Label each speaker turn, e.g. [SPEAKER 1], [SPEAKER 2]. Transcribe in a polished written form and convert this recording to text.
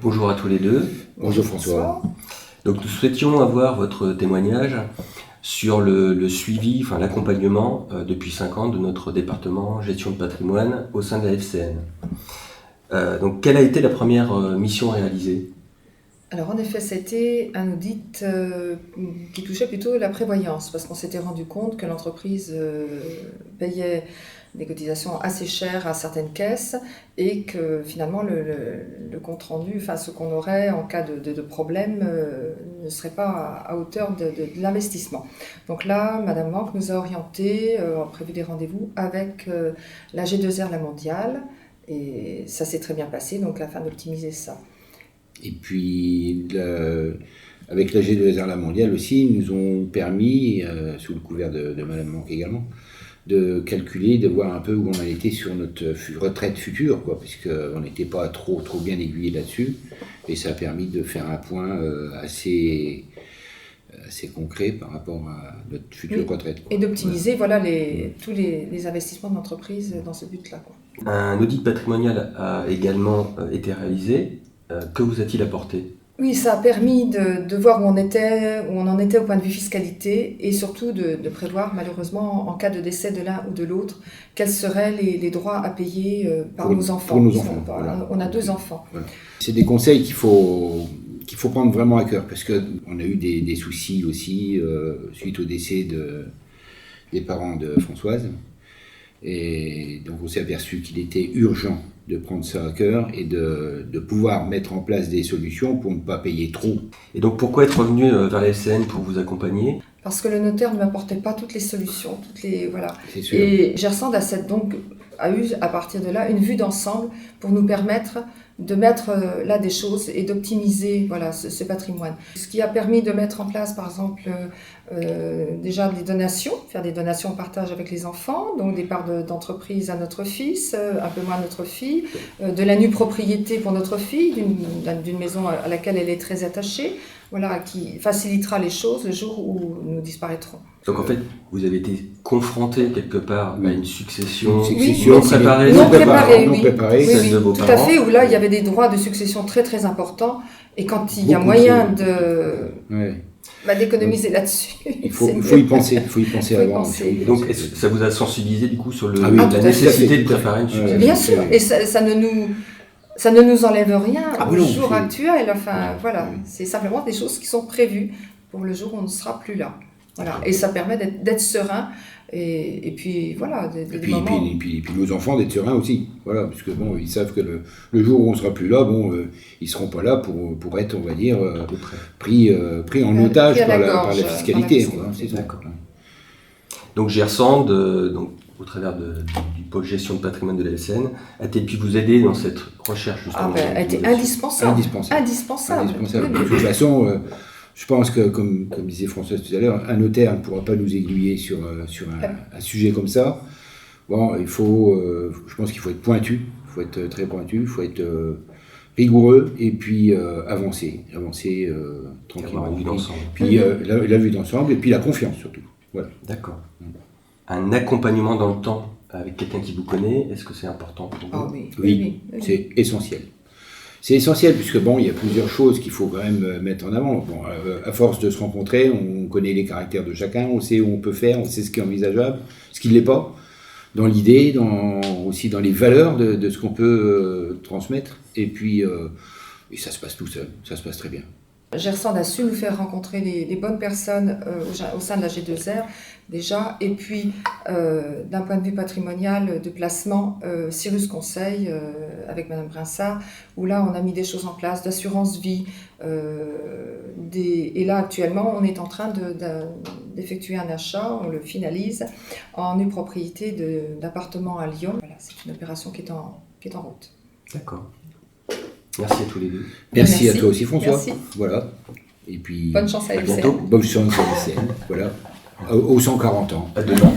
[SPEAKER 1] Bonjour à tous les deux.
[SPEAKER 2] Bonjour François.
[SPEAKER 1] Donc nous souhaitions avoir votre témoignage sur le suivi, l'accompagnement depuis 5 ans de notre département gestion de patrimoine au sein de la FCN. Donc quelle a été la première mission réalisée ?
[SPEAKER 3] Alors en effet, c'était un audit qui touchait plutôt la prévoyance, parce qu'on s'était rendu compte que l'entreprise payait des cotisations assez chères à certaines caisses et que finalement le compte rendu, ce qu'on aurait en cas de problème, ne serait pas à hauteur de l'investissement. Donc là, Madame Manque nous a orientés, a prévu des rendez-vous avec la G2R La Mondiale, et ça s'est très bien passé, donc afin d'optimiser ça.
[SPEAKER 2] Et puis, avec la G2R La Mondiale aussi, ils nous ont permis, sous le couvert de Madame Manque également, de calculer, de voir un peu où on en était sur notre retraite future, puisqu'on n'était pas trop bien aiguillé là-dessus. Et ça a permis de faire un point assez concret par rapport à notre future retraite.
[SPEAKER 3] Et d'optimiser tous les investissements de l'entreprise dans ce but-là.
[SPEAKER 1] Un audit patrimonial a également été réalisé. Que vous a-t-il apporté ?
[SPEAKER 3] Oui, ça a permis de voir où on en était au point de vue fiscalité et surtout de prévoir malheureusement en cas de décès de l'un ou de l'autre quels seraient les droits à payer par nos enfants.
[SPEAKER 2] Pour nos enfants. Voilà.
[SPEAKER 3] On a 2 enfants.
[SPEAKER 2] Voilà. C'est des conseils qu'il faut prendre vraiment à cœur parce qu'on a eu des soucis aussi suite au décès des parents de Françoise. Et donc on s'est aperçu qu'il était urgent de prendre ça à cœur et de pouvoir mettre en place des solutions pour ne pas payer trop.
[SPEAKER 1] Et donc pourquoi être revenu vers la FCN pour vous accompagner ?
[SPEAKER 3] Parce que le notaire ne m'apportait pas toutes les solutions, voilà.
[SPEAKER 2] C'est sûr.
[SPEAKER 3] Et Gersand a eu à partir de là une vue d'ensemble pour nous permettre de mettre là des choses et d'optimiser ce patrimoine. Ce qui a permis de mettre en place par exemple déjà des donations, faire des donations en partage avec les enfants, donc des parts d'entreprise à notre fils, un peu moins à notre fille, de la nue propriété pour notre fille, d'une maison à laquelle elle est très attachée, qui facilitera les choses le jour où nous disparaîtrons.
[SPEAKER 1] Donc en fait, vous avez été confronté quelque part à une succession
[SPEAKER 2] non préparée,
[SPEAKER 3] celle de vos parents. Tout à fait, où là il y avait des droits de succession très très importants, et quand il y a moyen d'économiser là-dessus.
[SPEAKER 2] Il faut y penser avant.
[SPEAKER 1] Donc est-ce que ça vous a sensibilisé du coup sur la nécessité de préparer une succession ?
[SPEAKER 3] Bien sûr, et ça ne nous enlève rien au jour actuel. C'est simplement des choses qui sont prévues pour le jour où on ne sera plus là. Voilà. Et ça permet d'être serein. Et puis voilà.
[SPEAKER 2] Et puis nos enfants d'être sereins aussi. Voilà, parce que ils savent que le jour où on ne sera plus là, ils ne seront pas là pour être, on va dire, pris en otage par la fiscalité. C'est ça.
[SPEAKER 1] D'accord. Donc Gersand, au travers du pôle gestion de patrimoine de la FCN, a-t-il pu vous aider dans cette recherche justement
[SPEAKER 3] a été indispensable.
[SPEAKER 2] De toute façon, je pense que, comme disait Françoise tout à l'heure, un notaire ne pourra pas nous aiguiller sur un sujet comme ça. Je pense qu'il faut être pointu, il faut être très pointu, il faut être rigoureux et puis avancer tranquillement.
[SPEAKER 1] Avoir une vue d'ensemble.
[SPEAKER 2] Puis la vue d'ensemble et puis la confiance surtout. Voilà.
[SPEAKER 1] D'accord. Un accompagnement dans le temps avec quelqu'un qui vous connaît, est-ce que c'est important pour vous ?
[SPEAKER 2] Oui, c'est essentiel. C'est essentiel puisque il y a plusieurs choses qu'il faut quand même mettre en avant. À force de se rencontrer, on connaît les caractères de chacun, on sait où on peut faire, on sait ce qui est envisageable, ce qui ne l'est pas, dans l'idée, aussi dans les valeurs de ce qu'on peut transmettre. Et puis, et ça se passe tout seul, ça se passe très bien.
[SPEAKER 3] Gersand a su nous faire rencontrer les bonnes personnes au sein de la G2R déjà, et puis d'un point de vue patrimonial de placement, Cyrus Conseil avec Madame Brinsart, où là on a mis des choses en place d'assurance vie, et là actuellement on est en train d'effectuer un achat, on le finalise en nue propriété d'appartements à Lyon. Voilà, c'est une opération qui est en route.
[SPEAKER 1] D'accord. Merci à tous les deux.
[SPEAKER 2] Merci à toi aussi François.
[SPEAKER 3] Merci.
[SPEAKER 2] Voilà. Et puis
[SPEAKER 3] bonne chance à
[SPEAKER 2] bientôt. Bonne chance à LCN. Voilà. Aux 140 ans.
[SPEAKER 1] À demain.